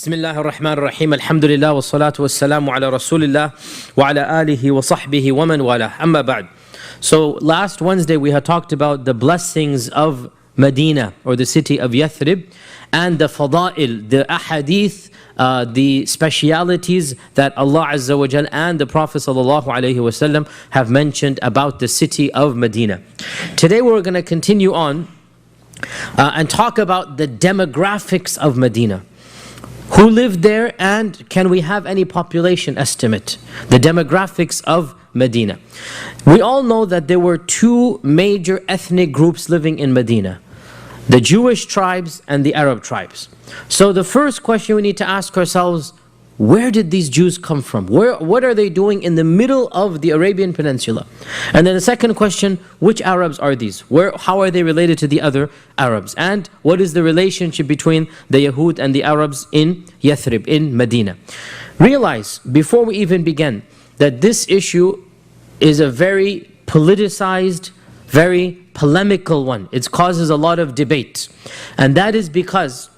بسم الله الرحمن الرحيم الحمد لله والصلاة والسلام على رسول الله وعلى آله وصحبه ومن والاه أما بعد. So last Wednesday we had talked about the blessings of Medina, or the city of Yathrib, and the fada'il, the ahadith, the specialities that Allah Azza wa Jal and the Prophet Sallallahu Alaihi Wasallam have mentioned about the city of Medina. Today we're going to continue on and talk about the demographics of Medina. Who lived there, and can we have any population estimate? The demographics of Medina. We all know that there were two major ethnic groups living in Medina: the Jewish tribes and the Arab tribes. So the first question we need to ask ourselves, where did these Jews come from? What are they doing in the middle of the Arabian Peninsula? And then the second question, which Arabs are these? How are they related to the other Arabs? And what is the relationship between the Yahud and the Arabs in Yathrib, in Medina? Realize, before we even begin, that this issue is a very politicized, very polemical one. It causes a lot of debate. And that is because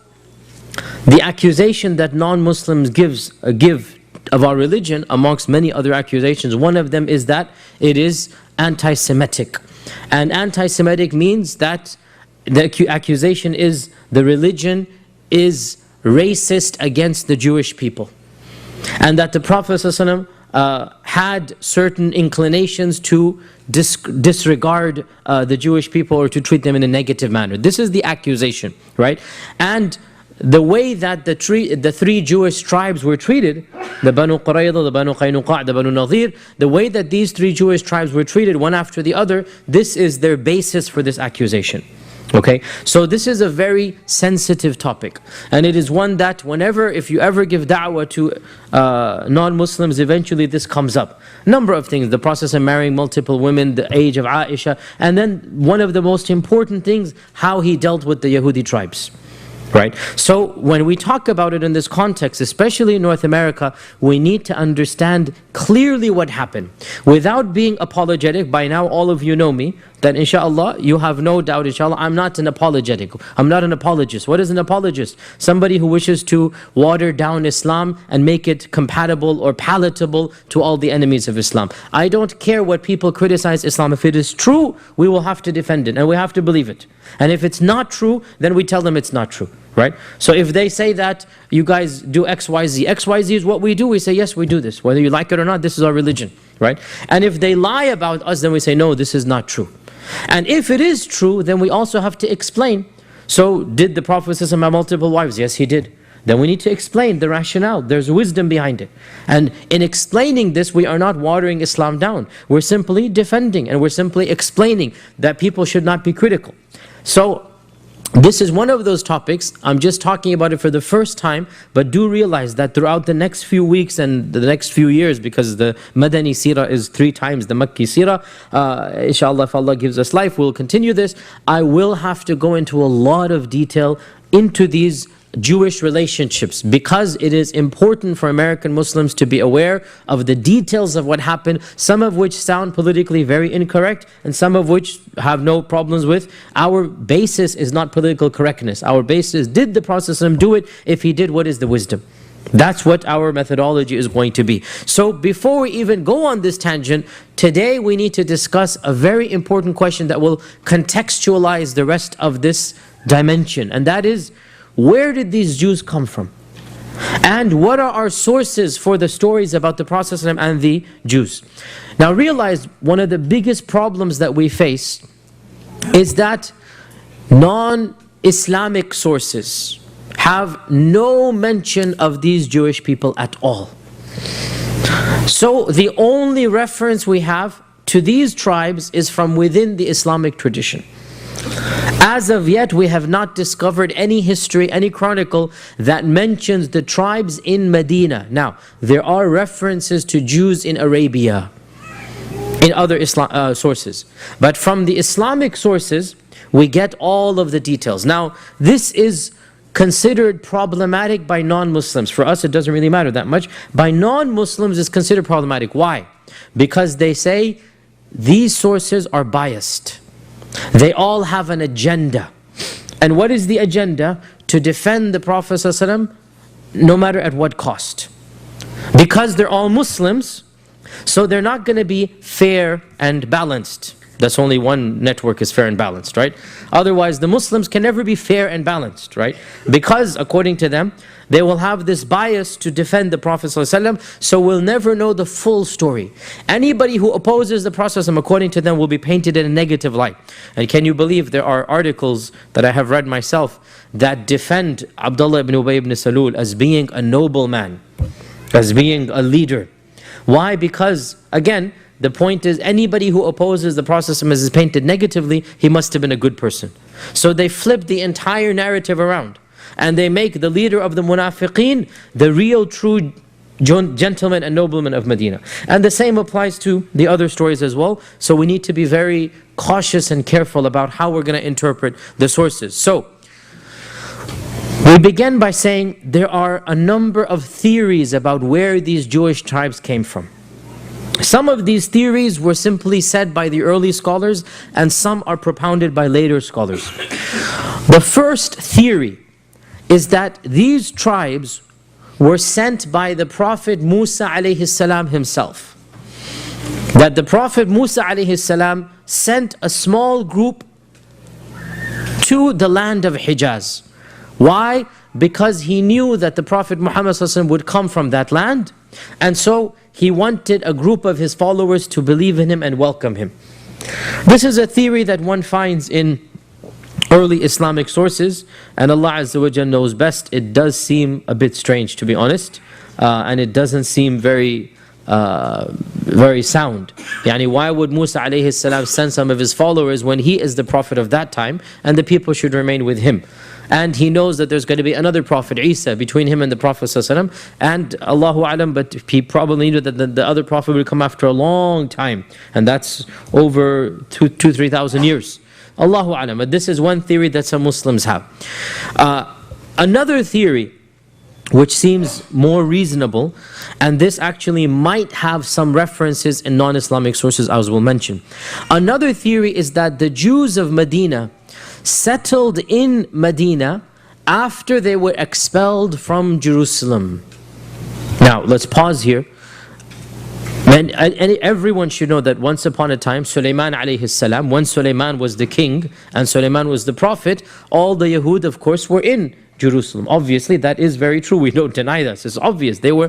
the accusation that non-Muslims give of our religion, amongst many other accusations, one of them is that it is anti-Semitic. And anti-Semitic means that the accusation is the religion is racist against the Jewish people. And that the Prophet ﷺ had certain inclinations to disregard the Jewish people, or to treat them in a negative manner. This is the accusation, right? And the way that the three Jewish tribes were treated, the Banu Qurayza, the Banu Qaynuqa', the Banu Nadir, the way that these three Jewish tribes were treated one after the other, this is their basis for this accusation. Okay, so this is a very sensitive topic, and it is one that if you ever give da'wah to non-Muslims, eventually this comes up. Number of things: the process of marrying multiple women, the age of Aisha, and then one of the most important things, how he dealt with the Yahudi tribes. Right? So when we talk about it in this context, especially in North America, we need to understand clearly what happened without being apologetic. By now all of you know me, that inshallah, you have no doubt, inshallah, I'm not an apologetic. I'm not an apologist. What is an apologist? Somebody who wishes to water down Islam and make it compatible or palatable to all the enemies of Islam. I don't care what people criticize Islam. If it is true, we will have to defend it and we have to believe it. And if it's not true, then we tell them it's not true. Right? So if they say that you guys do XYZ, XYZ is what we do, we say yes, we do this. Whether you like it or not, this is our religion. Right? And if they lie about us, then we say no, this is not true. And if it is true, then we also have to explain. So did the Prophet have multiple wives? Yes, he did. Then we need to explain the rationale. There's wisdom behind it. And in explaining this, we are not watering Islam down. We're simply defending, and we're simply explaining that people should not be critical. So this is one of those topics. I'm just talking about it for the first time, but do realize that throughout the next few weeks and the next few years, because the Madani Seerah is 3 times the Makki Seerah, inshallah, if Allah gives us life, we'll continue this. I will have to go into a lot of detail into these Jewish relationships, because it is important for American Muslims to be aware of the details of what happened, some of which sound politically very incorrect and some of which have no problems with. Our basis is not political correctness. Our basis is, did the Prophet ﷺ do it? If he did, what is the wisdom? That's what our methodology is going to be. So before we even go on this tangent, today we need to discuss a very important question that will contextualize the rest of this dimension, and that is, where did these Jews come from? And what are our sources for the stories about the Prophet ﷺ and the Jews? Now realize, one of the biggest problems that we face is that non-Islamic sources have no mention of these Jewish people at all. So the only reference we have to these tribes is from within the Islamic tradition. As of yet, we have not discovered any history, any chronicle that mentions the tribes in Medina. Now, there are references to Jews in Arabia, in other sources. But from the Islamic sources, we get all of the details. Now, this is considered problematic by non-Muslims. For us, it doesn't really matter that much. By non-Muslims, it's considered problematic. Why? Because they say these sources are biased. They all have an agenda. And what is the agenda? To defend the Prophet ﷺ no matter at what cost. Because they're all Muslims, so they're not going to be fair and balanced. That's only one network is fair and balanced, right? Otherwise, the Muslims can never be fair and balanced, right? Because, according to them, they will have this bias to defend the Prophet ﷺ, so we'll never know the full story. Anybody who opposes the Prophet ﷺ, according to them, will be painted in a negative light. And can you believe there are articles that I have read myself that defend Abdullah ibn Ubay ibn Salul as being a noble man, as being a leader. Why? Because, again, the point is anybody who opposes the Prophet ﷺ is painted negatively, he must have been a good person. So they flip the entire narrative around. And they make the leader of the munafiqeen the real true gentleman and nobleman of Medina. And the same applies to the other stories as well. So we need to be very cautious and careful about how we're going to interpret the sources. So we begin by saying there are a number of theories about where these Jewish tribes came from. Some of these theories were simply said by the early scholars, and some are propounded by later scholars. The first theory is that these tribes were sent by the Prophet Musa alayhi salam himself. That the Prophet Musa alayhi salam sent a small group to the land of Hijaz. Why? Because he knew that the Prophet Muhammad would come from that land, and so he wanted a group of his followers to believe in him and welcome him. This is a theory that one finds in early Islamic sources, and Allah Azza wa Jalla knows best. It does seem a bit strange, to be honest, and it doesn't seem very sound. Yani, why would Musa alayhi salam send some of his followers when he is the prophet of that time and the people should remain with him? And he knows that there's going to be another prophet, Isa, between him and the Prophet ﷺ. And Allahu Alam, but he probably knew that the other prophet would come after a long time, and that's over 3,000 years. Allahu Alam. But this is one theory that some Muslims have. Another theory, which seems more reasonable, and this actually might have some references in non-Islamic sources, as we'll mention. Another theory is that the Jews of Medina settled in Medina after they were expelled from Jerusalem. Now, let's pause here. And everyone should know that once upon a time, Sulaiman alayhi salam, when Sulaiman was the king and Sulaiman was the prophet, all the Yahud, of course, were in Jerusalem. Obviously, that is very true. We don't deny this. It's obvious. They were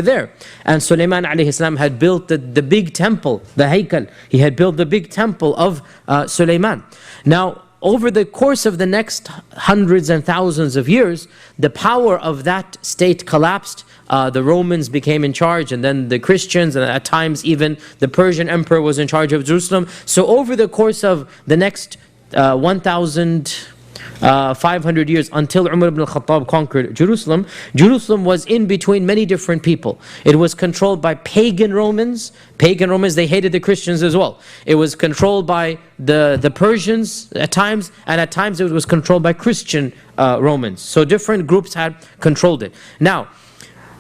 there. And Sulaiman alayhi salam had built the big temple, the Haykal. He had built the big temple of Sulaiman. Now, over the course of the next hundreds and thousands of years, the power of that state collapsed. The Romans became in charge, and then the Christians, and at times even the Persian emperor was in charge of Jerusalem. So over the course of the next 1,500 years, until Umar ibn al-Khattab conquered Jerusalem, Jerusalem was in between many different people. It was controlled by pagan Romans. Pagan Romans, they hated the Christians as well. It was controlled by the Persians at times, and at times it was controlled by Christian Romans. So different groups had controlled it. Now,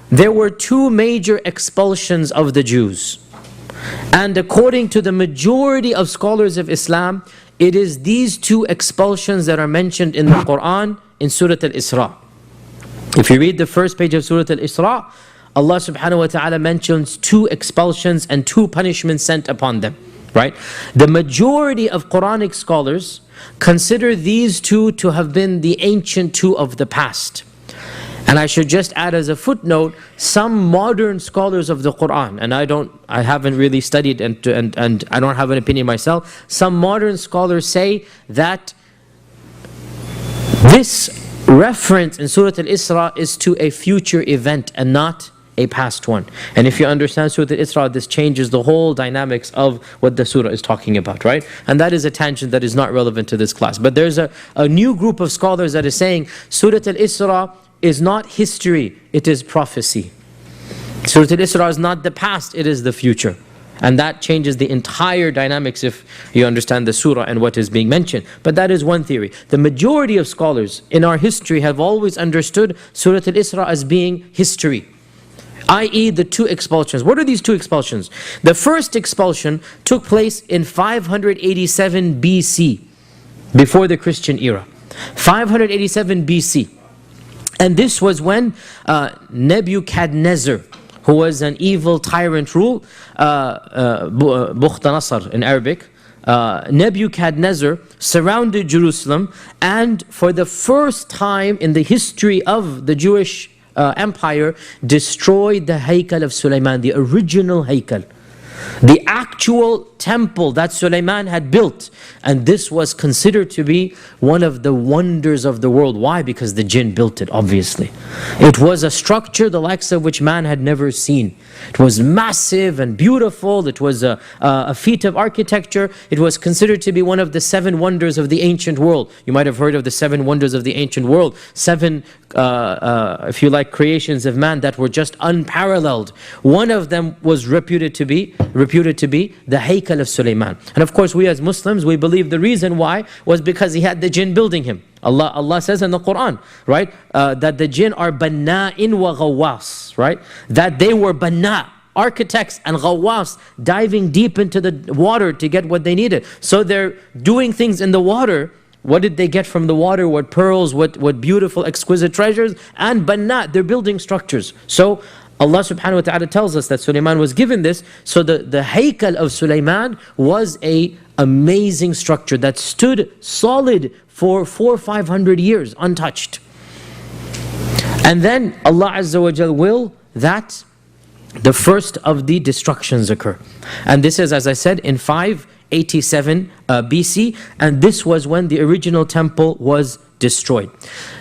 there were two major expulsions of the Jews. And according to the majority of scholars of Islam, it is these two expulsions that are mentioned in the Quran in Surah Al-Isra. If you read the first page of Surah Al-Isra, Allah subhanahu wa ta'ala mentions two expulsions and two punishments sent upon them. Right? The majority of Quranic scholars consider these two to have been the ancient two of the past. And I should just add as a footnote, some modern scholars of the Quran, and I haven't really studied and I don't have an opinion myself, some modern scholars say that this reference in Surah Al-Isra is to a future event and not a past one. And if you understand Surah Al-Isra, this changes the whole dynamics of what the surah is talking about, right? And that is a tangent that is not relevant to this class. But there's a new group of scholars that is saying Surah Al-Isra is not history, it is prophecy. Surah Al-Isra is not the past, it is the future. And that changes the entire dynamics if you understand the surah and what is being mentioned. But that is one theory. The majority of scholars in our history have always understood Surah Al-Isra as being history, i.e. the two expulsions. What are these two expulsions? The first expulsion took place in 587 BC, before the Christian era. 587 BC. And this was when Nebuchadnezzar, who was an evil tyrant rule, Bukhtanasar in Arabic, Nebuchadnezzar surrounded Jerusalem, and for the first time in the history of the Jewish empire, destroyed the Haykal of Sulaiman, the original Haykal, the actual temple that Sulaiman had built. And this was considered to be one of the wonders of the world. Why? Because the jinn built it, obviously. It was a structure the likes of which man had never seen. It was massive and beautiful. It was a feat of architecture. It was considered to be one of the 7 wonders of the ancient world. You might have heard of the 7 wonders of the ancient world. 7, if you like, creations of man that were just unparalleled. One of them was reputed to be the Haykal of Sulaiman. And of course, we as Muslims, we believe the reason why was because he had the jinn building him. Allah says in the Quran, right, that the jinn are banna'in wa ghawwas, right, that they were banna', architects, and ghawwas, diving deep into the water to get what they needed. So they're doing things in the water. What did they get from the water? What pearls, what beautiful, exquisite treasures? And banna', they're building structures. So Allah subhanahu wa ta'ala tells us that Sulaiman was given this. So the Haykal of Sulaiman was a amazing structure that stood solid for 400-500 years, untouched. And then Allah Azza wa Jal will that the first of the destructions occur. And this is, as I said, in 587 BC. And this was when the original temple was destroyed.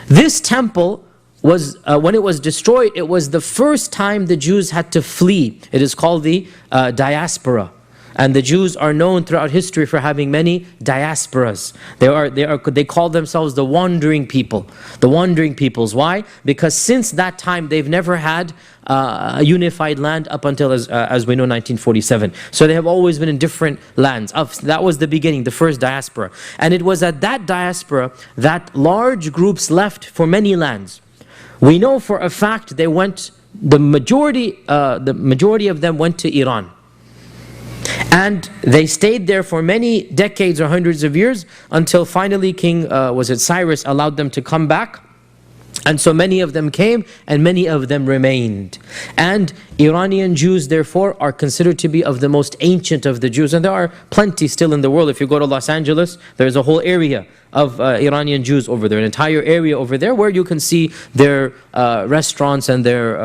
This temple was, when it was destroyed, it was the first time the Jews had to flee. It is called the diaspora. And the Jews are known throughout history for having many diasporas. They call themselves the wandering people. The wandering peoples. Why? Because since that time, they've never had a unified land up until, as we know, 1947. So they have always been in different lands. That was the beginning, the first diaspora. And it was at that diaspora that large groups left for many lands. We know for a fact they went, the majority of them went to Iran. And they stayed there for many decades or hundreds of years until finally King, Cyrus allowed them to come back. And so many of them came and many of them remained. And Iranian Jews, therefore, are considered to be of the most ancient of the Jews. And there are plenty still in the world. If you go to Los Angeles, there's a whole area of Iranian Jews over there, an entire area over there where you can see their restaurants and their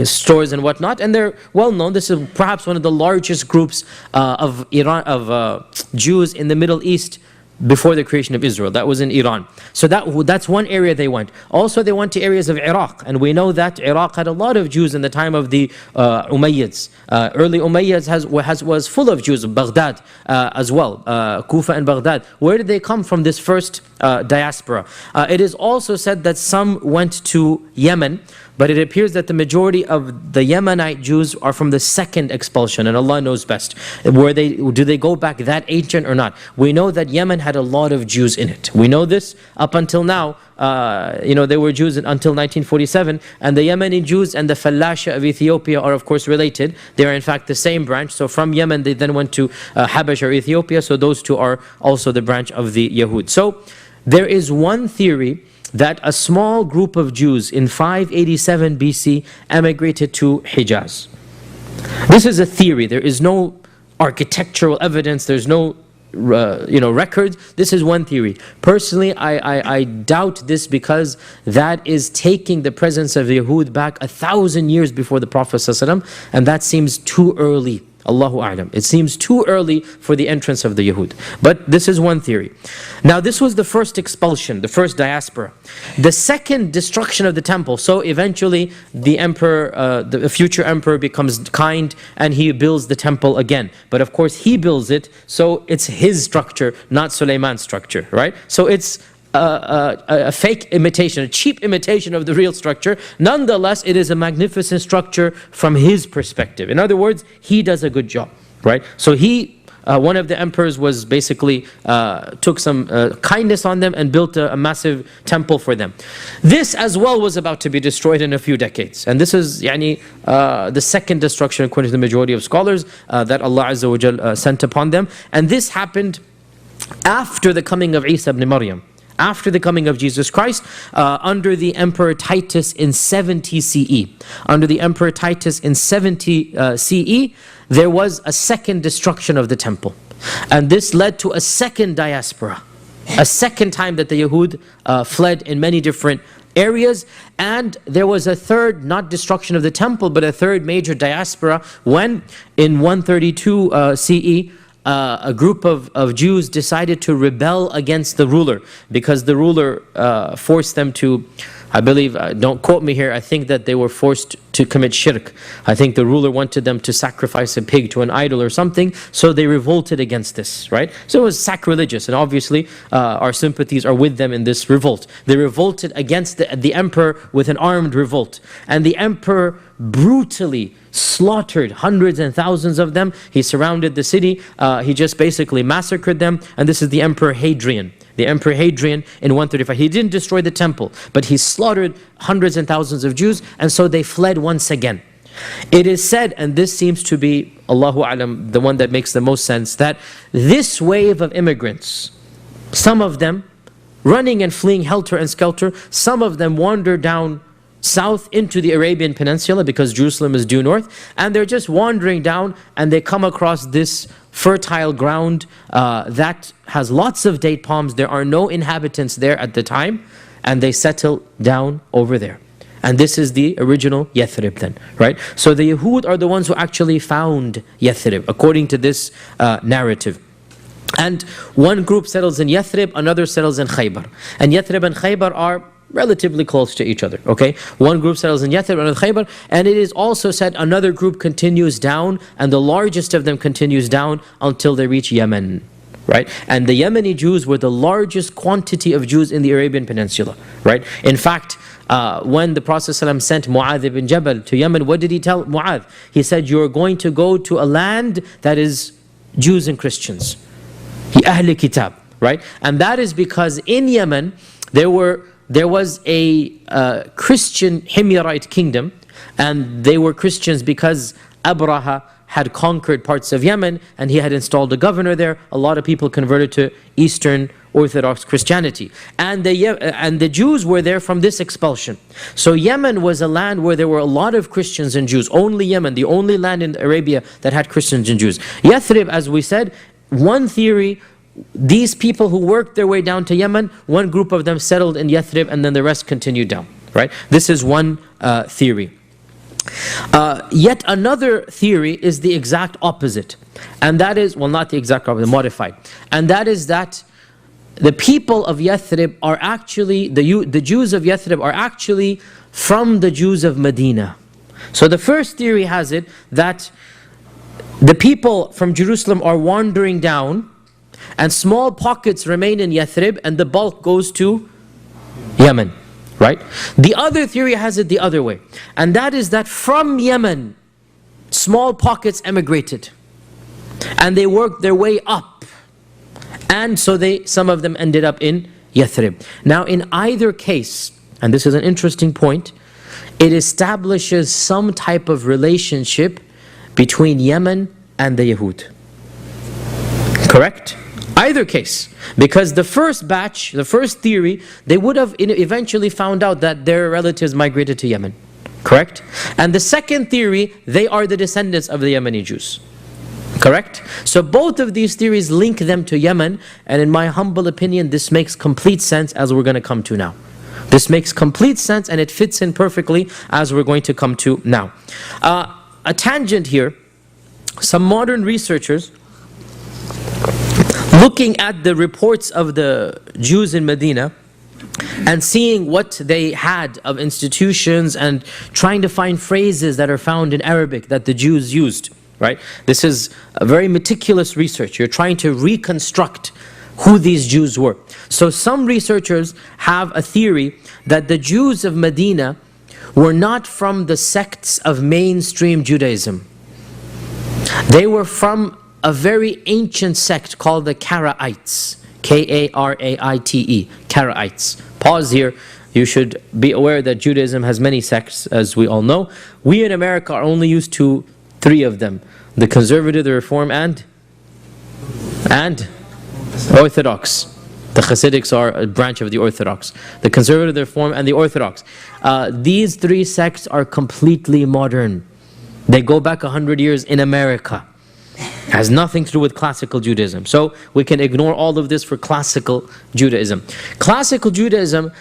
stores and whatnot. And they're well known. This is perhaps one of the largest groups of Jews in the Middle East before the creation of Israel. That was in Iran. So that's one area they went. Also, they went to areas of Iraq. And we know that Iraq had a lot of Jews in the time of the Umayyads. Early Umayyads was full of Jews. Baghdad as well. Kufa and Baghdad. Where did they come from, this first diaspora? It is also said that some went to Yemen. But it appears that the majority of the Yemenite Jews are from the second expulsion, and Allah knows best. Do they go back that ancient or not? We know that Yemen had a lot of Jews in it. We know this up until now. There were Jews until 1947, and the Yemeni Jews and the Falasha of Ethiopia are of course related. They are in fact the same branch. So from Yemen they then went to Habash or Ethiopia. So those two are also the branch of the Yahud. So there is one theory that a small group of Jews in 587 BC emigrated to Hijaz. This is a theory. There is no architectural evidence. There's no records. This is one theory. Personally, I doubt this, because that is taking the presence of Yahud back 1,000 years before the Prophet ﷺ, and that seems too early. Allahu A'lam. It seems too early for the entrance of the Yahud. But this is one theory. Now this was the first expulsion, the first diaspora. The second destruction of the temple. So eventually the emperor, the future emperor becomes kind and he builds the temple again. But of course he builds it, so it's his structure, not Sulaiman's structure, right? So it's a fake imitation, a cheap imitation of the real structure. Nonetheless, it is a magnificent structure from his perspective. In other words, he does a good job, right? So one of the emperors was basically took some kindness on them and built a massive temple for them. This as well was about to be destroyed in a few decades. And this is the second destruction, according to the majority of scholars, that Allah Azza wa Jal sent upon them. And this happened after the coming of Isa ibn Maryam. after the coming of Jesus Christ, under the Emperor Titus in 70 CE. Under the Emperor Titus in 70 CE, there was a second destruction of the temple. And this led to a second diaspora, a second time that the Yahud fled in many different areas. And there was a third, not destruction of the temple, but a third major diaspora when in 132 CE, a group of Jews decided to rebel against the ruler because the ruler forced them to, I believe, don't quote me here, I think that they were forced to commit shirk. I think the ruler wanted them to sacrifice a pig to an idol or something, so they revolted against this, right? So it was sacrilegious, and obviously our sympathies are with them in this revolt. They revolted against the emperor with an armed revolt, and the emperor brutally slaughtered hundreds and thousands of them. He surrounded the city, he just basically massacred them, and this is the Emperor Hadrian. The Emperor Hadrian in 135. He didn't destroy the temple, but he slaughtered hundreds and thousands of Jews, and so they fled once again. It is said, and this seems to be, Allahu Alam, the one that makes the most sense, that this wave of immigrants, some of them running and fleeing helter and skelter, some of them wander down south into the Arabian Peninsula because Jerusalem is due north, and they're just wandering down and they come across this fertile ground that has lots of date palms. There are no inhabitants there at the time, and they settle down over there. And this is the original Yathrib then, right? So the Yahud are the ones who actually found Yathrib, according to this narrative. And one group settles in Yathrib, another settles in Khaybar. And Yathrib and Khaybar are relatively close to each other, okay? One group settles in Yathrib, another Khaybar, and it is also said another group continues down, and the largest of them continues down until they reach Yemen, right? And the Yemeni Jews were the largest quantity of Jews in the Arabian Peninsula, right? In fact, when the Prophet ﷺ sent Mu'adh ibn Jabal to Yemen, what did he tell Mu'adh? He said, you're going to go to a land that is Jews and Christians. Ahli Kitab, right? And that is because in Yemen, there was a Christian Himyarite kingdom, and they were Christians because Abraha had conquered parts of Yemen and he had installed a governor there. A lot of people converted to Eastern Orthodox Christianity. And the Jews were there from this expulsion. So Yemen was a land where there were a lot of Christians and Jews. Only Yemen, the only land in Arabia that had Christians and Jews. Yathrib, as we said, one theory, these people who worked their way down to Yemen, one group of them settled in Yathrib and then the rest continued down, right? This is one theory. Yet another theory is the exact opposite. And that is, well, not the exact opposite, modified. And that is that the people of Yathrib are actually, the Jews of Yathrib are actually from the Jews of Medina. So the first theory has it that the people from Jerusalem are wandering down, and small pockets remain in Yathrib, and the bulk goes to Yemen, right? The other theory has it the other way, and that is that from Yemen, small pockets emigrated, and they worked their way up, and so some of them ended up in Yathrib. Now in either case, and this is an interesting point, it establishes some type of relationship between Yemen and the Yahud. Correct? Either case. Because the first batch, the first theory, they would have eventually found out that their relatives migrated to Yemen. Correct? And the second theory, they are the descendants of the Yemeni Jews. Correct? So both of these theories link them to Yemen, and in my humble opinion, this makes complete sense as we're going to come to now. This makes complete sense and it fits in perfectly as we're going to come to now. A tangent here, some modern researchers looking at the reports of the Jews in Medina and seeing what they had of institutions and trying to find phrases that are found in Arabic that the Jews used, right? This is a very meticulous research. You're trying to reconstruct who these Jews were. So some researchers have a theory that the Jews of Medina were not from the sects of mainstream Judaism. They were from a very ancient sect called the Karaites. K-A-R-A-I-T-E, Karaites. Pause here. You should be aware that Judaism has many sects, as we all know. We in America are only used to 3 of them: the conservative, the reform, and Orthodox. The Hasidics are a branch of the Orthodox. The Conservative, the Reform, and the Orthodox. These three sects are completely modern. They go back 100 years in America. Has nothing to do with classical Judaism. So we can ignore all of this for classical Judaism. Classical Judaism,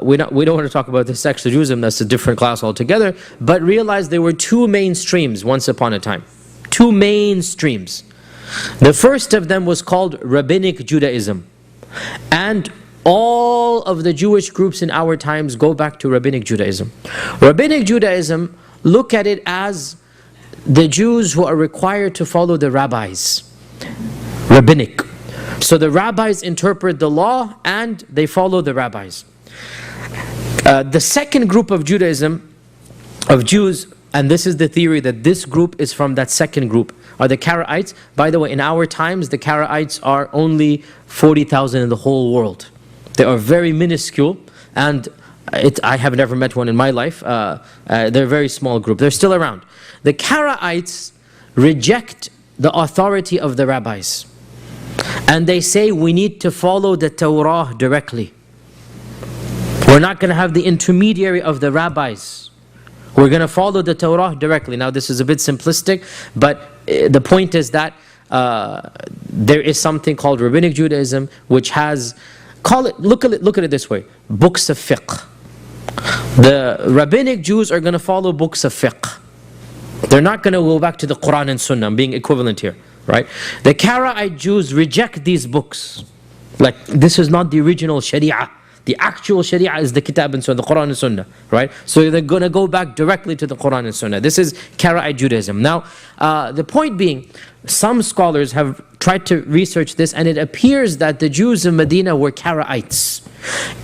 we don't want to talk about the sects of Judaism, that's a different class altogether, but realize there were two main streams once upon a time. Two main streams. The first of them was called Rabbinic Judaism. And all of the Jewish groups in our times go back to Rabbinic Judaism. Rabbinic Judaism, look at it as the Jews who are required to follow the rabbis. Rabbinic. So the rabbis interpret the law and they follow the rabbis. The second group of Judaism, of Jews, and this is the theory that this group is from that second group, are the Karaites. By the way, in our times, the Karaites are only 40,000 in the whole world. They are very minuscule, and I have never met one in my life. They're a very small group. They're still around. The Karaites reject the authority of the rabbis. And they say we need to follow the Torah directly. We're not going to have the intermediary of the rabbis. We're going to follow the Torah directly. Now this is a bit simplistic, but the point is that there is something called Rabbinic Judaism, which has, look at it this way, books of fiqh. The Rabbinic Jews are going to follow books of fiqh. They're not going to go back to the Quran and Sunnah. I'm being equivalent here, right? The Karaite Jews reject these books. Like, this is not the original Sharia. The actual Sharia is the Kitab and Sunnah, the Quran and Sunnah, right? So they're going to go back directly to the Quran and Sunnah. This is Karaite Judaism. Now, the point being, some scholars have tried to research this, and it appears that the Jews of Medina were Karaites.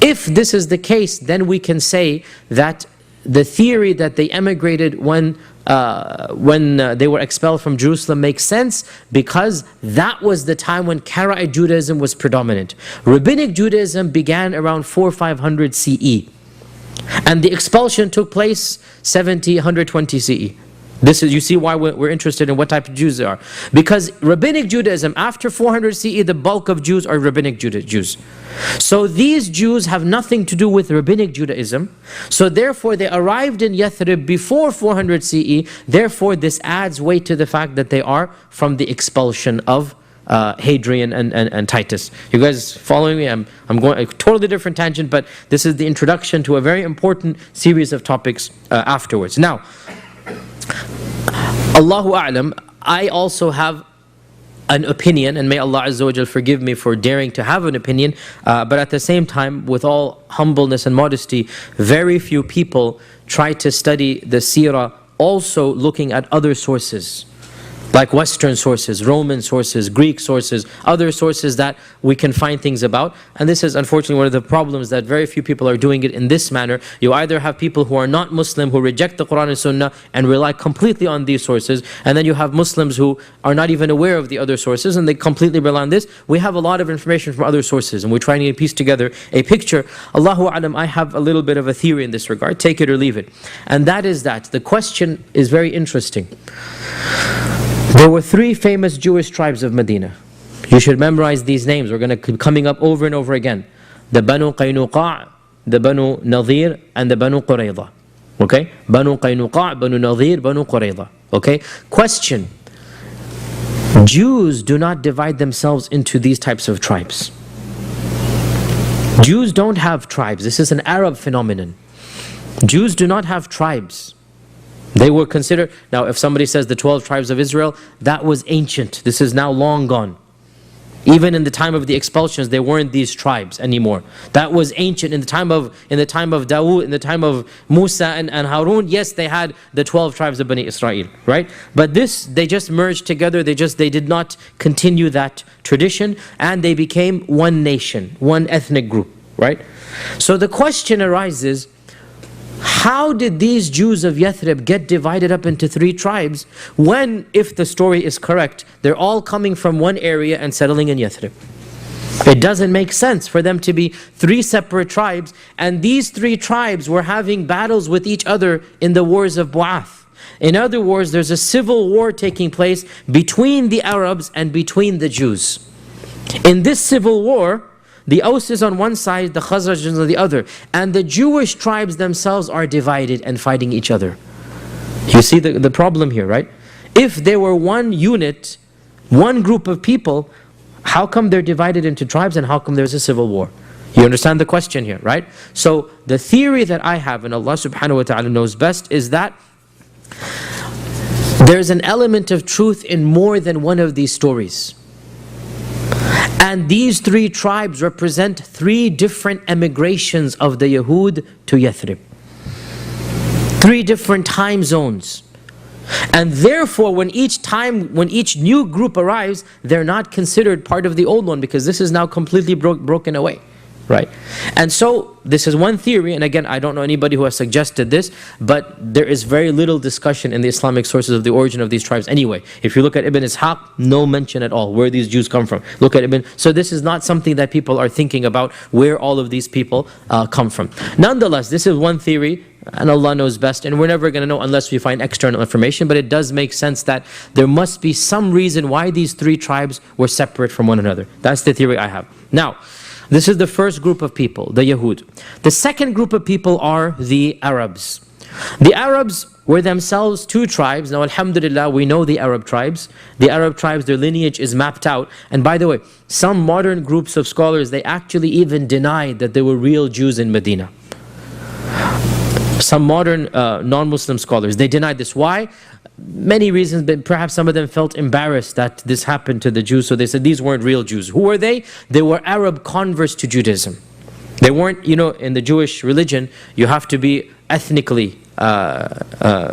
If this is the case, then we can say that the theory that they emigrated when they were expelled from Jerusalem makes sense, because that was the time when Karaite Judaism was predominant. Rabbinic Judaism began around 400-500 CE, and the expulsion took place 120 CE. This is, you see why we're interested in what type of Jews they are. Because Rabbinic Judaism, after 400 CE, the bulk of Jews are Rabbinic Jews. So these Jews have nothing to do with Rabbinic Judaism. So therefore they arrived in Yathrib before 400 CE. Therefore this adds weight to the fact that they are from the expulsion of Hadrian and Titus. You guys following me? I'm going a totally different tangent, but this is the introduction to a very important series of topics afterwards. Now, Allahu A'lam, I also have an opinion, and may Allah Azza wa Jal forgive me for daring to have an opinion, but at the same time, with all humbleness and modesty, very few people try to study the seerah also looking at other sources, like Western sources, Roman sources, Greek sources, other sources that we can find things about. And this is unfortunately one of the problems, that very few people are doing it in this manner. You either have people who are not Muslim, who reject the Quran and Sunnah and rely completely on these sources, and then you have Muslims who are not even aware of the other sources and they completely rely on this. We have a lot of information from other sources and we're trying to piece together a picture. Allahu A'lam, I have a little bit of a theory in this regard, take it or leave it. And that is that the question is very interesting. There were three famous Jewish tribes of Medina. You should memorize these names. We're going to keep coming up over and over again. The Banu Qaynuqa', the Banu Nadir, and the Banu Qurayza. Okay? Banu Qaynuqa', Banu Nadir, Banu Qurayza. Okay? Question. Jews do not divide themselves into these types of tribes. Jews don't have tribes. This is an Arab phenomenon. Jews do not have tribes. They were considered, now if somebody says the 12 tribes of Israel, that was ancient. This is now long gone. Even in the time of the expulsions, there weren't these tribes anymore. That was ancient. In the time of Dawood, in the time of Musa and Harun, yes, they had the 12 tribes of Bani Israel, right? But this, they just merged together. They did not continue that tradition, and they became one nation, one ethnic group, right? So the question arises, how did these Jews of Yathrib get divided up into three tribes when, if the story is correct, they're all coming from one area and settling in Yathrib? It doesn't make sense for them to be three separate tribes, and these three tribes were having battles with each other in the wars of Bu'ath. In other words, there's a civil war taking place between the Arabs and between the Jews. In this civil war, The Aus is on one side, the Khazraj is on the other. And the Jewish tribes themselves are divided and fighting each other. You see the problem here, right? If they were one unit, one group of people, how come they're divided into tribes and how come there's a civil war? You understand the question here, right? So the theory that I have, and Allah subhanahu wa ta'ala knows best, is that there's an element of truth in more than one of these stories. And these three tribes represent three different emigrations of the Yahud to Yathrib. Three different time zones. And therefore, when each new group arrives, they're not considered part of the old one because this is now completely broken away. Right? And so, this is one theory, and again, I don't know anybody who has suggested this, but there is very little discussion in the Islamic sources of the origin of these tribes anyway. If you look at Ibn Ishaq, no mention at all where these Jews come from. Look at Ibn, so this is not something that people are thinking about, where all of these people come from. Nonetheless, this is one theory, and Allah knows best, and we're never going to know unless we find external information, but it does make sense that there must be some reason why these three tribes were separate from one another. That's the theory I have. Now, this is the first group of people, the Yahud. The second group of people are the Arabs. The Arabs were themselves two tribes. Now, alhamdulillah, we know the Arab tribes. The Arab tribes, their lineage is mapped out. And by the way, some modern groups of scholars, they actually even denied that there were real Jews in Medina. Some modern non-Muslim scholars, they denied this. Why? Many reasons, but perhaps some of them felt embarrassed that this happened to the Jews, so they said these weren't real Jews. Who were they? They were Arab converts to Judaism. They weren't, in the Jewish religion, you have to be ethnically,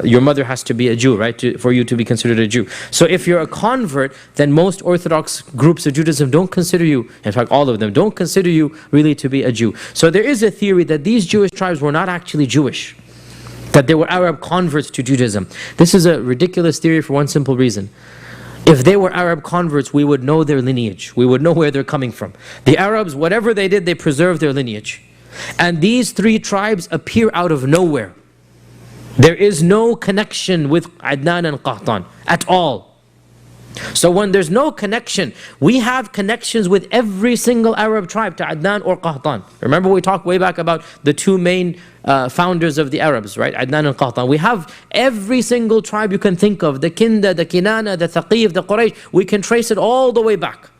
your mother has to be a Jew, right, for you to be considered a Jew. So if you're a convert, then most Orthodox groups of Judaism don't consider you, in fact all of them, don't consider you really to be a Jew. So there is a theory that these Jewish tribes were not actually Jewish, that they were Arab converts to Judaism. This is a ridiculous theory for one simple reason. If they were Arab converts, we would know their lineage. We would know where they're coming from. The Arabs, whatever they did, they preserved their lineage. And these three tribes appear out of nowhere. There is no connection with Adnan and Qahtan at all. So when there's no connection, we have connections with every single Arab tribe to Adnan or Qahtan. Remember we talked way back about the two main founders of the Arabs, right? Adnan and Qahtan. We have every single tribe you can think of, the Kinda, the Kinana, the Thaqif, the Quraysh. We can trace it all the way back.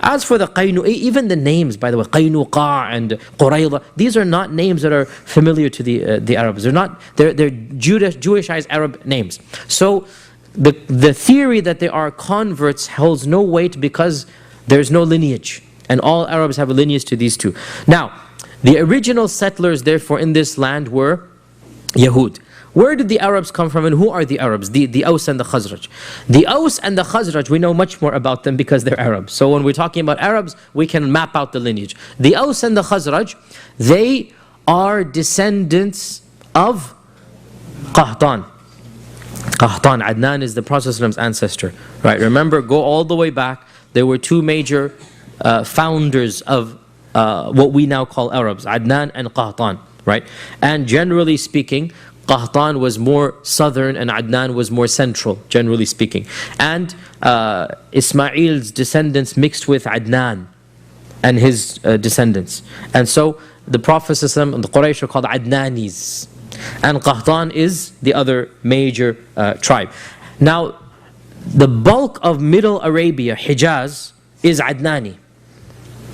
As for the Qaynu, even the names, by the way, Qaynuqa and Qurayza, these are not names that are familiar to the Arabs. They're Jewishized Arab names. So the theory that they are converts holds no weight because there's no lineage. And all Arabs have a lineage to these two. Now, the original settlers, therefore, in this land were Yahud. Where did the Arabs come from and who are the Arabs? The Aus and the Khazraj. The Aus and the Khazraj, we know much more about them because they're Arabs. So when we're talking about Arabs, we can map out the lineage. The Aus and the Khazraj, they are descendants of Qahtan. Qahtan, Adnan is the Prophet's ancestor. Right? Remember, go all the way back. There were two major founders of what we now call Arabs, Adnan and Qahtan. Right? And generally speaking, Qahtan was more southern and Adnan was more central, generally speaking. And Ismail's descendants mixed with Adnan and his descendants. And so the Prophet and the Quraysh are called Adnanis. And Qahtan is the other major tribe. Now, the bulk of Middle Arabia, Hijaz, is Adnani.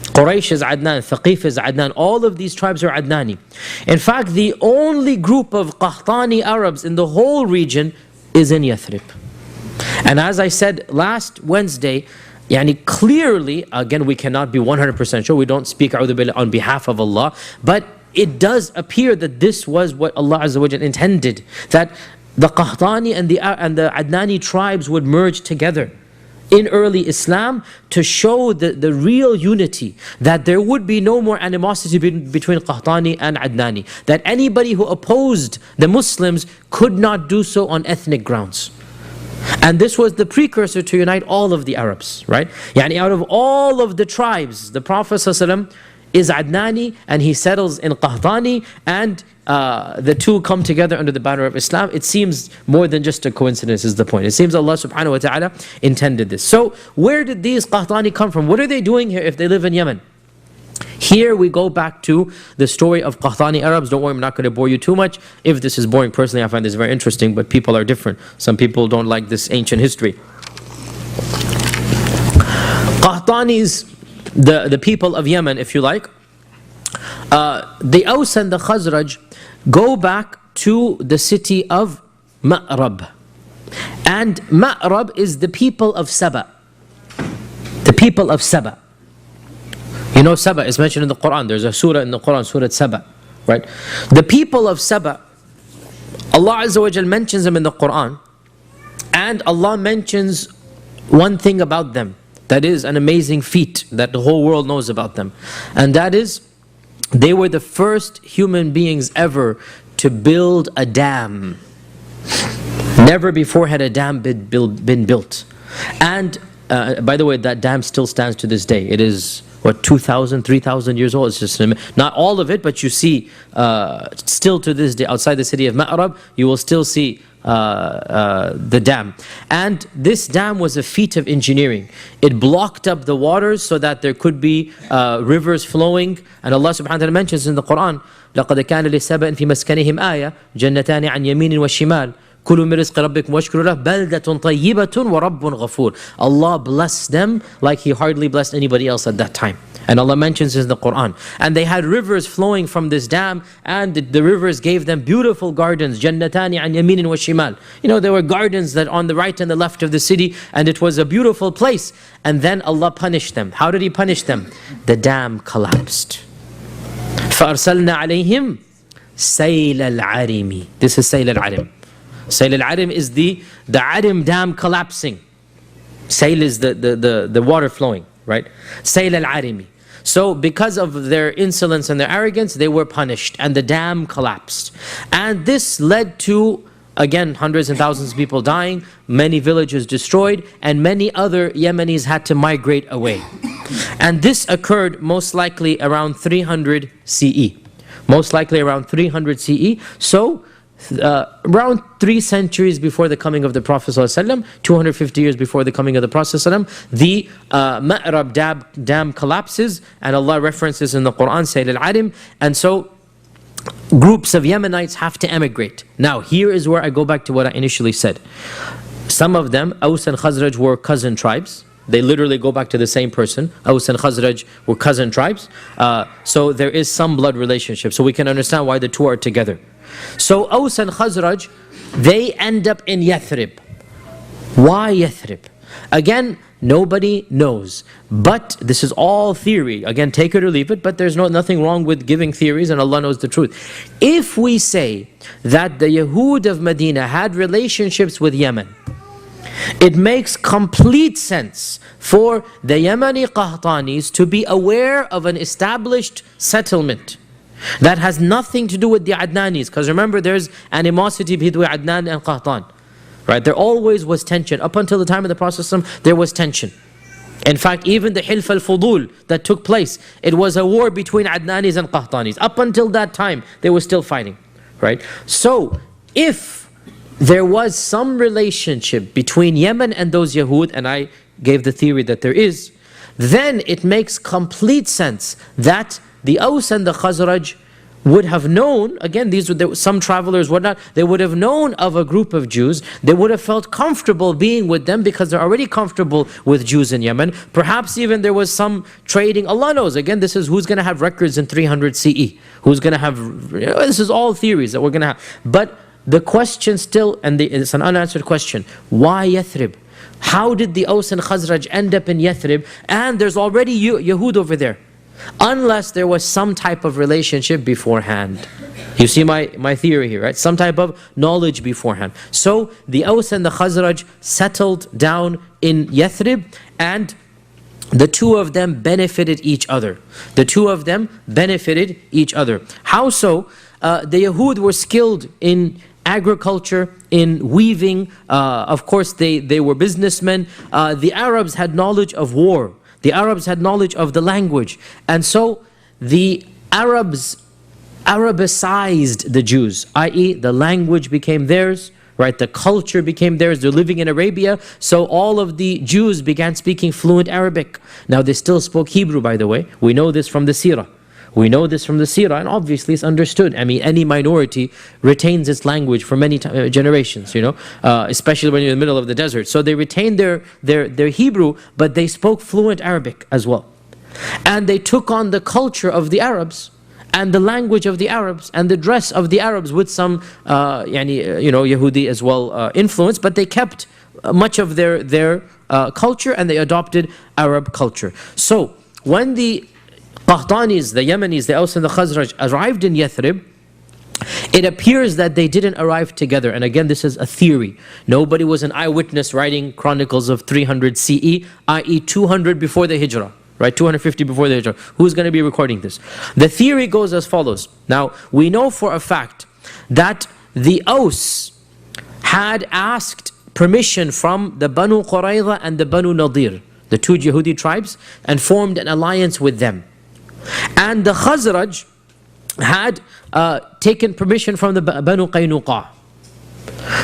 Quraysh is Adnan, Thaqif is Adnan, all of these tribes are Adnani. In fact, the only group of Qahtani Arabs in the whole region is in Yathrib. And as I said last Wednesday, clearly, again we cannot be 100% sure, we don't speak on behalf of Allah, but it does appear that this was what Allah Azza wa Jal intended, that the Qahtani and the Adnani tribes would merge together in early Islam to show the real unity, that there would be no more animosity between Qahtani and Adnani, that anybody who opposed the Muslims could not do so on ethnic grounds. And this was the precursor to unite all of the Arabs, right? Out of all of the tribes, the Prophet ﷺ is Adnani and he settles in Qahtani, and the two come together under the banner of Islam. It seems more than just a coincidence is the point. It seems Allah subhanahu wa ta'ala intended this. So where did these Qahtani come from? What are they doing here if they live in Yemen? Here we go back to the story of Qahtani Arabs. Don't worry, I'm not going to bore you too much. If this is boring, personally, I find this very interesting, but people are different. Some people don't like this ancient history. Qahtanis, the people of Yemen, if you like, the Aus and the Khazraj go back to the city of Ma'rab. And Ma'rab is the people of Saba. The people of Saba. You know Saba is mentioned in the Quran. There's a surah in the Quran, Surah Saba, right? The people of Saba, Allah Azza wa Jal mentions them in the Quran, and Allah mentions one thing about them that is an amazing feat that the whole world knows about them. And that is, they were the first human beings ever to build a dam. Never before had a dam been built. And by the way, that dam still stands to this day. It is, what, 2,000, 3,000 years old. It's just not all of it, but you see still to this day outside the city of Ma'rab, you will still see the dam. And this dam was a feat of engineering. It blocked up the waters so that there could be rivers flowing. And Allah subhanahu wa ta'ala mentions in the Quran, لَقَدْ كَانَ لِسَبَأٍ فِي مَسْكَنِهِمْ آيَةٌ جَنَّتَانِ عَنْ يَمِينٍ وَشِمَالٍ كُلُوا مِنْ رِزْقِ رَبِّكُمْ وَاشْكُرُوا لَهُ بَلْدَةٌ طَيِّبَةٌ وَرَبٌّ غَفُورٌ. Allah blessed them like He hardly blessed anybody else at that time. And Allah mentions this in the Quran. And they had rivers flowing from this dam, and the rivers gave them beautiful gardens. جَنَّتَانِ عَنْ يَمِينٍ وَشِمَالٍ. You know, there were gardens that on the right and the left of the city, and it was a beautiful place. And then Allah punished them. How did He punish them? The dam collapsed. فَأَرْسَلْنَا عَلَيْهِمْ سَيْلَ الْعَرِمِ. This is Sayl al-Arim. Sayl al-Arim is the Arim dam collapsing. Sayl is the water flowing, right? Sayl al-Arimi. So because of their insolence and their arrogance, they were punished and the dam collapsed. And this led to, again, hundreds and thousands of people dying, many villages destroyed, and many other Yemenis had to migrate away. And this occurred most likely around 300 CE. Most likely around 300 CE. So around 3 centuries before the coming of the Prophet ﷺ, 250 years before the coming of the Prophet ﷺ, the Ma'rab dam collapses, and Allah references in the Quran, Sayl al-Arim, and so groups of Yemenites have to emigrate. Now here is where I go back to what I initially said. Some of them, Aus and Khazraj, were cousin tribes. They literally go back to the same person. Aus and Khazraj were cousin tribes. So there is some blood relationship. So we can understand why the two are together. So Aus and Khazraj, they end up in Yathrib. Why Yathrib? Again, nobody knows. But this is all theory. Again, take it or leave it, but there's nothing wrong with giving theories, and Allah knows the truth. If we say that the Yahud of Medina had relationships with Yemen, it makes complete sense for the Yemeni Qahtanis to be aware of an established settlement that has nothing to do with the Adnanis. Because remember, there's animosity between Adnan and Qahtan. Right? There always was tension. Up until the time of the Prophet ﷺ, there was tension. In fact, even the Hilf al-Fudul that took place, it was a war between Adnanis and Qahtanis. Up until that time, they were still fighting. Right? So, if there was some relationship between Yemen and those Yahud, and I gave the theory that there is, then it makes complete sense that the Aus and the Khazraj would have known, again, these were some travelers, whatnot, they would have known of a group of Jews. They would have felt comfortable being with them because they're already comfortable with Jews in Yemen. Perhaps even there was some trading. Allah knows. Again, this is who's going to have records in 300 CE. Who's going to have, this is all theories that we're going to have. But the question still, and it's an unanswered question, why Yathrib? How did the Aus and Khazraj end up in Yathrib? And there's already Yahud over there. Unless there was some type of relationship beforehand. You see my theory here, right? Some type of knowledge beforehand. So the Aus and the Khazraj settled down in Yathrib, and the two of them benefited each other. The two of them benefited each other. How so? The Yahud were skilled in agriculture, in weaving. Of course, they were businessmen. The Arabs had knowledge of war. The Arabs had knowledge of the language. And so the Arabs Arabicized the Jews, i.e. the language became theirs, right? The culture became theirs. They're living in Arabia, so all of the Jews began speaking fluent Arabic. Now they still spoke Hebrew, by the way. We know this from the Seerah. We know this from the seerah, and obviously it's understood. I mean, any minority retains its language for many generations, especially when you're in the middle of the desert. So they retained their Hebrew, but they spoke fluent Arabic as well. And they took on the culture of the Arabs, and the language of the Arabs, and the dress of the Arabs, with some Yahudi as well influence, but they kept much of their culture, and they adopted Arab culture. So when the Qahtanis, the Yemenis, the Aus and the Khazraj arrived in Yathrib, it appears that they didn't arrive together. And again, this is a theory. Nobody was an eyewitness writing chronicles of 300 CE, i.e. 200 before the Hijrah. Right, 250 before the Hijrah. Who's going to be recording this? The theory goes as follows. Now, we know for a fact that the Aus had asked permission from the Banu Qurayza and the Banu Nadir, the two Yahudi tribes, and formed an alliance with them. And the Khazraj had taken permission from the Banu Qaynuqa.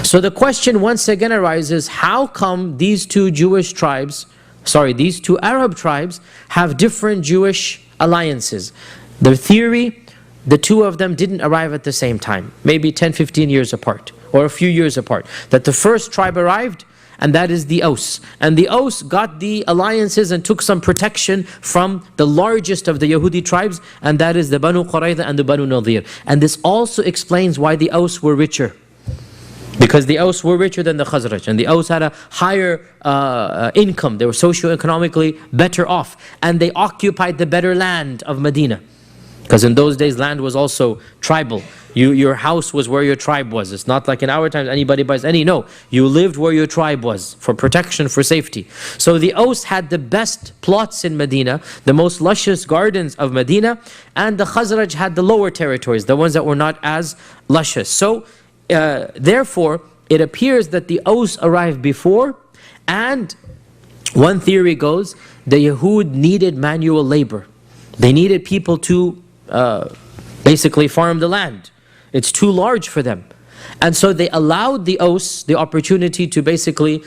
So the question once again arises, how come these two these two Arab tribes have different Jewish alliances? The theory, the two of them didn't arrive at the same time, maybe 10, 15 years apart, or a few years apart. That the first tribe arrived, and that is the Aus. And the Aus got the alliances and took some protection from the largest of the Yahudi tribes, and that is the Banu Qurayza and the Banu Nadir. And this also explains why the Aus were richer. Because the Aus were richer than the Khazraj, and the Aus had a higher income. They were socio-economically better off, and they occupied the better land of Medina. Because in those days, land was also tribal. Your house was where your tribe was. It's not like in our times, anybody buys any. No, you lived where your tribe was, for protection, for safety. So the Aus had the best plots in Medina, the most luscious gardens of Medina, and the Khazraj had the lower territories, the ones that were not as luscious. So therefore, it appears that the Aus arrived before, and one theory goes, the Yahud needed manual labor. They needed people to basically farm the land. It's too large for them. And so they allowed the Aus the opportunity to basically,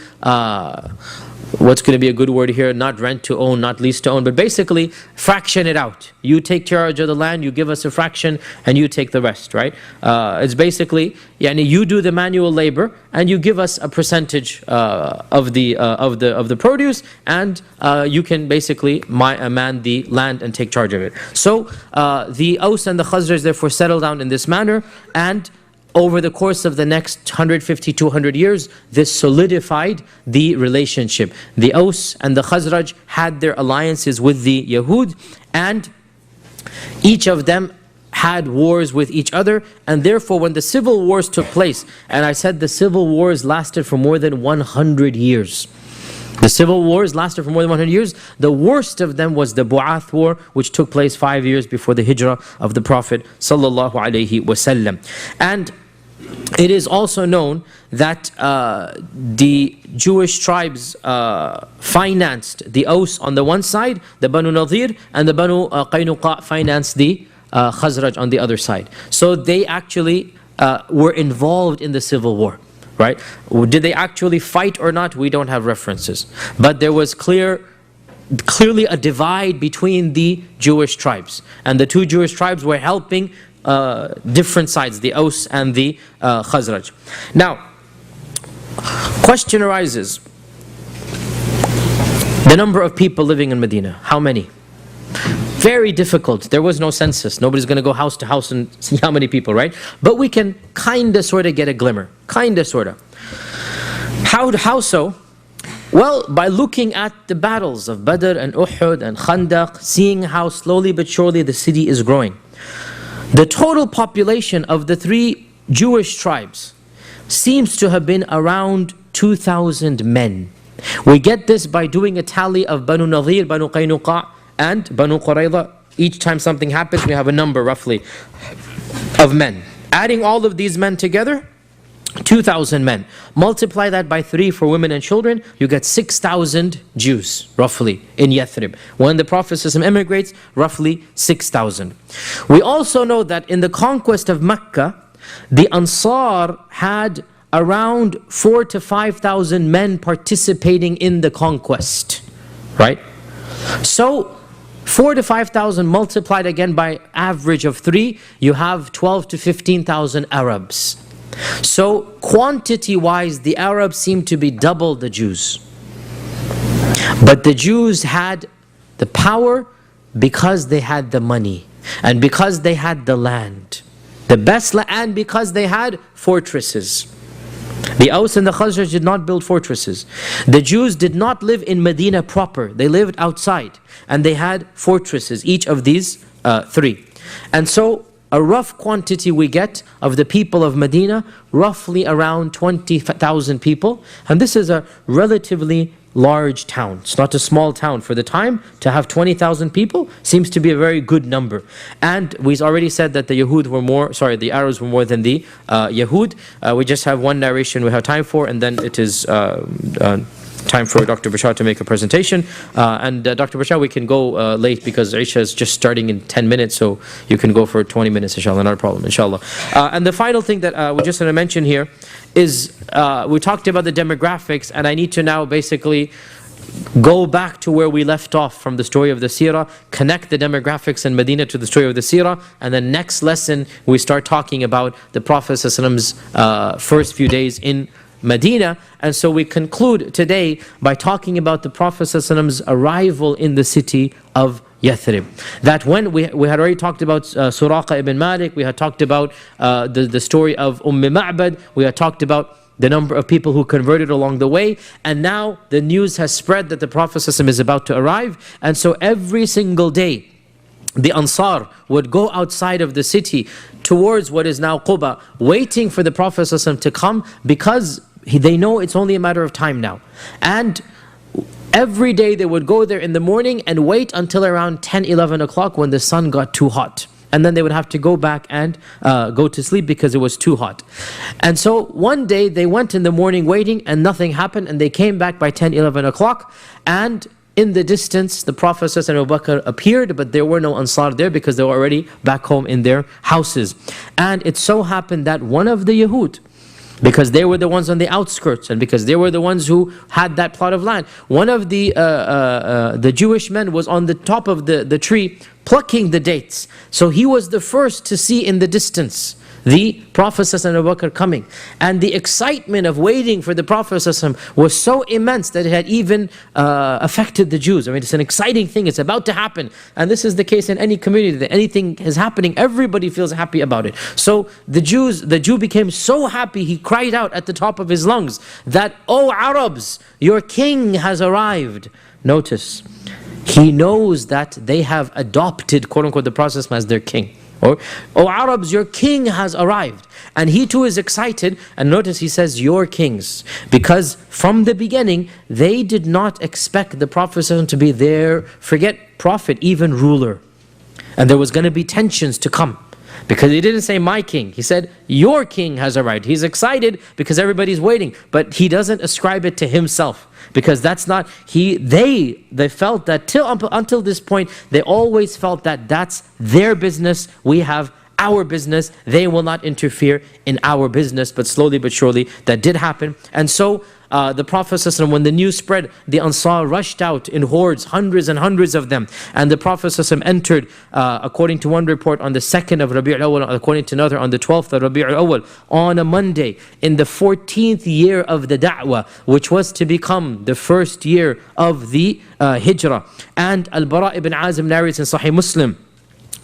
what's going to be a good word here, not rent to own, not lease to own, but basically fraction it out. You take charge of the land, you give us a fraction, and you take the rest, right? It's basically, you do the manual labor, and you give us a percentage of the produce, and you can basically man the land and take charge of it. So the Aus and the Khazraj therefore settle down in this manner, and over the course of the next 150, 200 years, this solidified the relationship. The Aus and the Khazraj had their alliances with the Yahud, and each of them had wars with each other, and therefore when the civil wars took place, and I said the civil wars lasted for more than 100 years. The civil wars lasted for more than 100 years. The worst of them was the Bu'ath war, which took place 5 years before the Hijrah of the Prophet sallallahu alaihi wasallam. And it is also known that the Jewish tribes financed the Aus on the one side, the Banu Nadir, and the Banu Qaynuqa financed the Khazraj on the other side. So they actually were involved in the civil war. Right? Did they actually fight or not? We don't have references. But there was clearly a divide between the Jewish tribes. And the two Jewish tribes were helping different sides, the Aus and the Khazraj. Now, question arises. The number of people living in Medina, how many? Very difficult. There was no census. Nobody's going to go house to house and see how many people, right? But we can kind of sort of get a glimmer. Kind of sort of. How so? Well, by looking at the battles of Badr and Uhud and Khandaq, seeing how slowly but surely the city is growing. The total population of the three Jewish tribes seems to have been around 2,000 men. We get this by doing a tally of Banu Nadir, Banu Qaynuqa, and Banu Qurayza. Each time something happens, we have a number roughly of men. Adding all of these men together, 2,000 men. Multiply that by 3 for women and children, you get 6,000 Jews, roughly, in Yathrib. When the Prophet ﷺ immigrates, roughly 6,000. We also know that in the conquest of Mecca, the Ansar had around 4,000 to 5,000 men participating in the conquest. Right? So, 4 to 5,000 multiplied again by average of 3, you have 12 to 15,000 Arabs. So quantity-wise, the Arabs seem to be double the Jews. But the Jews had the power because they had the money and because they had the land. The best land, and because they had fortresses. The Aus and the Khazraj did not build fortresses. The Jews did not live in Medina proper. They lived outside. And they had fortresses, each of these 3. And so a rough quantity we get of the people of Medina, roughly around 20,000 people. And this is a relatively large town. It's not a small town. For the time, to have 20,000 people seems to be a very good number. And we already said that the the Arabs were more than the Yahud. We just have one narration we have time for, and then it is time for Dr. Bashar to make a presentation. Dr. Bashar, we can go late because Isha is just starting in 10 minutes, so you can go for 20 minutes, inshallah, not a problem, inshallah. And the final thing that we just want to mention here is we talked about the demographics, and I need to now basically go back to where we left off from the story of the seerah, connect the demographics in Medina to the story of the seerah, and then next lesson we start talking about the Prophet ﷺ's first few days in Medina. And so we conclude today by talking about the Prophet ﷺ's arrival in the city of Yathrib. That when we had already talked about Suraqa ibn Malik, we had talked about the story of Ma'bad, we had talked about the number of people who converted along the way, and now the news has spread that the Prophet ﷺ is about to arrive. And so every single day the Ansar would go outside of the city towards what is now Quba, waiting for the Prophet ﷺ to come, because they know it's only a matter of time now. And every day they would go there in the morning and wait until around 10, 11 o'clock when the sun got too hot. And then they would have to go back and go to sleep because it was too hot. And so one day they went in the morning waiting and nothing happened, and they came back by 10, 11 o'clock, and in the distance the Prophet and Abu Bakr appeared, but there were no Ansar there because they were already back home in their houses. And it so happened that one of the Yahud, because they were the ones on the outskirts, and because they were the ones who had that plot of land, one of the Jewish men was on the top of the tree plucking the dates. So he was the first to see in the distance the Prophet and Abu Bakr coming. And the excitement of waiting for the Prophet was so immense that it had even affected the Jews. I mean, it's an exciting thing, it's about to happen. And this is the case in any community, that anything is happening, everybody feels happy about it. So the Jew became so happy, he cried out at the top of his lungs that, "O Arabs, your king has arrived." Notice, he knows that they have adopted, quote unquote, the Prophet as their king. Or, "O Arabs, your king has arrived." And he too is excited. And notice he says, "your kings." Because from the beginning, they did not expect the Prophet to be their, forget prophet, even ruler. And there was going to be tensions to come. Because he didn't say my king, he said your king has arrived. He's excited because everybody's waiting, but he doesn't ascribe it to himself, because that's not, they felt that until this point, they always felt that that's their business, we have our business, they will not interfere in our business. But slowly but surely that did happen. And so the Prophet ﷺ, when the news spread, the Ansar rushed out in hordes, hundreds and hundreds of them. And the Prophet ﷺ entered, according to one report, on the 2nd of Rabi' al-Awwal, according to another, on the 12th of Rabi' al-Awwal, on a Monday, in the 14th year of the Da'wah, which was to become the first year of the Hijrah. And Al-Bara ibn Azim narrates in Sahih Muslim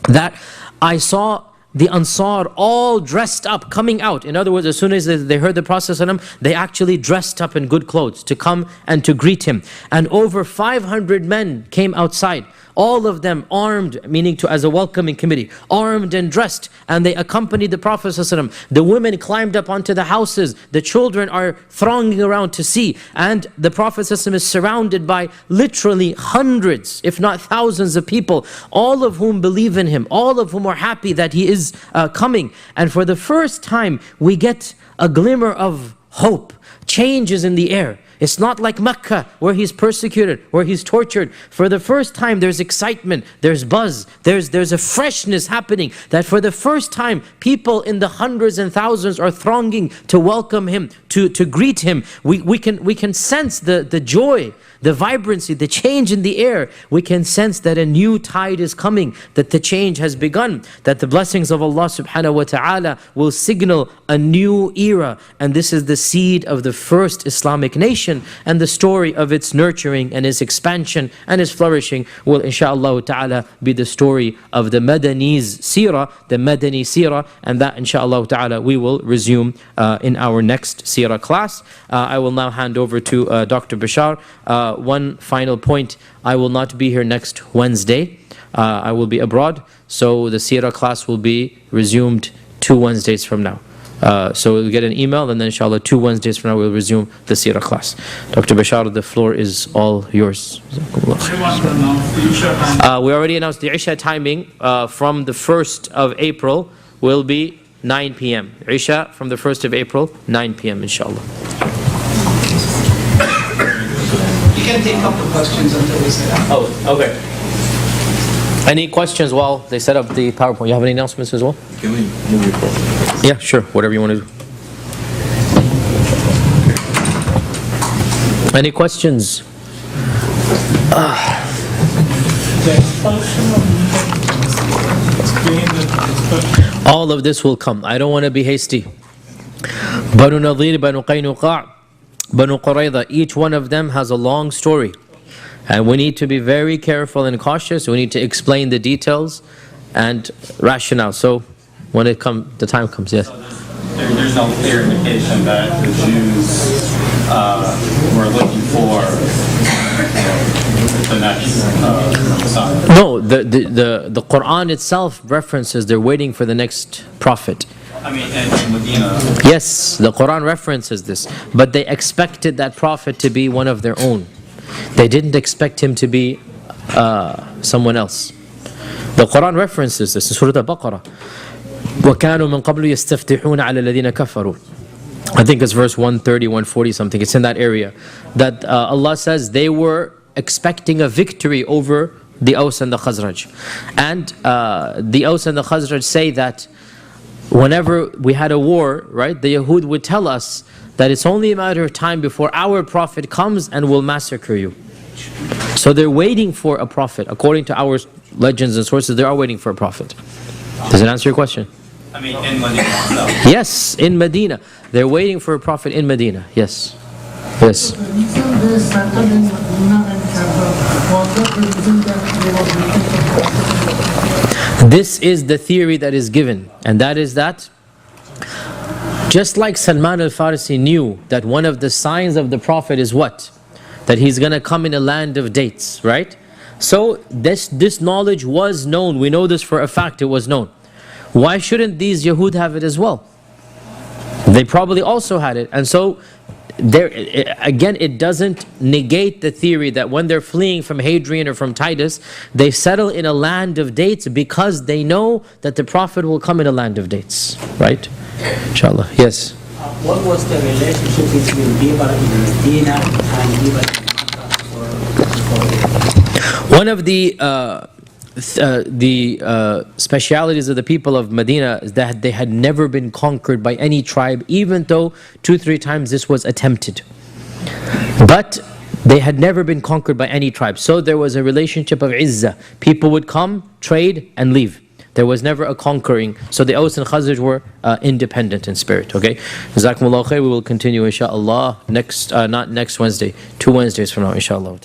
that I saw the Ansar all dressed up, coming out. In other words, as soon as they heard the Prophet, they actually dressed up in good clothes to come and to greet him. And over 500 men came outside, all of them armed, meaning as a welcoming committee, armed and dressed, and they accompanied the Prophet ﷺ. The women climbed up onto the houses, the children are thronging around to see, and the Prophet ﷺ is surrounded by literally hundreds, if not thousands of people, all of whom believe in him, all of whom are happy that he is coming. And for the first time, we get a glimmer of hope. Change is in the air. It's not like Mecca, where he's persecuted, where he's tortured. For the first time, there's excitement, there's buzz, there's a freshness happening, that for the first time, people in the hundreds and thousands are thronging to welcome him, to greet him. We can sense the joy, the vibrancy, the change in the air, we can sense that a new tide is coming, that the change has begun, that the blessings of Allah subhanahu wa ta'ala will signal a new era. And this is the seed of the first Islamic nation, and the story of its nurturing and its expansion and its flourishing will inshaAllah ta'ala be the story of the Madani's seerah, the Madani seerah, and that inshaAllah ta'ala we will resume in our next seerah class. I will now hand over to Dr. Bashar. One final point, I will not be here next Wednesday. I will be abroad, so the seerah class will be resumed 2 Wednesdays from now. So we'll get an email, and then inshallah 2 Wednesdays from now we'll resume the seerah class. Dr. Bashar, the floor is all yours. We already announced the Isha timing from the 1st of April will be 9 p.m. Isha from the 1st of April, 9 p.m. inshallah. You can take a couple of questions until we set up. Oh, okay. Any questions while they set up the PowerPoint? You have any announcements as well? Can we move your phone? Yeah, sure. Whatever you want to do. Any questions? All of this will come. I don't want to be hasty. Banu Nadir, Banu Qaynuqa', Banu Qurayza, each one of them has a long story. And we need to be very careful and cautious. We need to explain the details and rationale. So when the time comes, yes. There's no clear indication that the Jews were looking for the next Messiah. No, the Quran itself references they're waiting for the next prophet. I mean, in Medina. Yes, the Quran references this, but they expected that prophet to be one of their own. They didn't expect him to be someone else. The Quran references this in Surah Al-Baqarah. وَكَانُوا مِن قَبْلُ يَسْتَفْتِحُونَ عَلَى الَّذِينَ كَفَرُوا. I think it's verse 130, 140 something. It's in that area. That Allah says they were expecting a victory over the Aus and the Khazraj. And the Aus and the Khazraj say that whenever we had a war, right, the Yahud would tell us that it's only a matter of time before our prophet comes and will massacre you. So they're waiting for a prophet. According to our legends and sources, they are waiting for a prophet. Does it answer your question? I mean, in Medina itself. Yes, in Medina. They're waiting for a prophet in Medina. Yes. Yes. This is the theory that is given, and that is that just like Salman al-Farisi knew that one of the signs of the prophet is what? That he's going to come in a land of dates, right? So this knowledge was known. We know this for a fact, it was known. Why shouldn't these Yahud have it as well? They probably also had it. And so, again, it doesn't negate the theory that when they're fleeing from Hadrian or from Titus, they settle in a land of dates because they know that the Prophet will come in a land of dates. Right? Inshallah. Yes? What was the relationship between Bibar in Medina and Bibar in Makkah? One of the specialities of the people of Medina is that they had never been conquered by any tribe, even though 2-3 times this was attempted. But they had never been conquered by any tribe. So there was a relationship of izzah. People would come, trade, and leave. There was never a conquering. So the Aus and Khazraj were independent in spirit. Okay? Jazakumullah khair. We will continue inshallah next, not next Wednesday, 2 Wednesdays from now inshallah.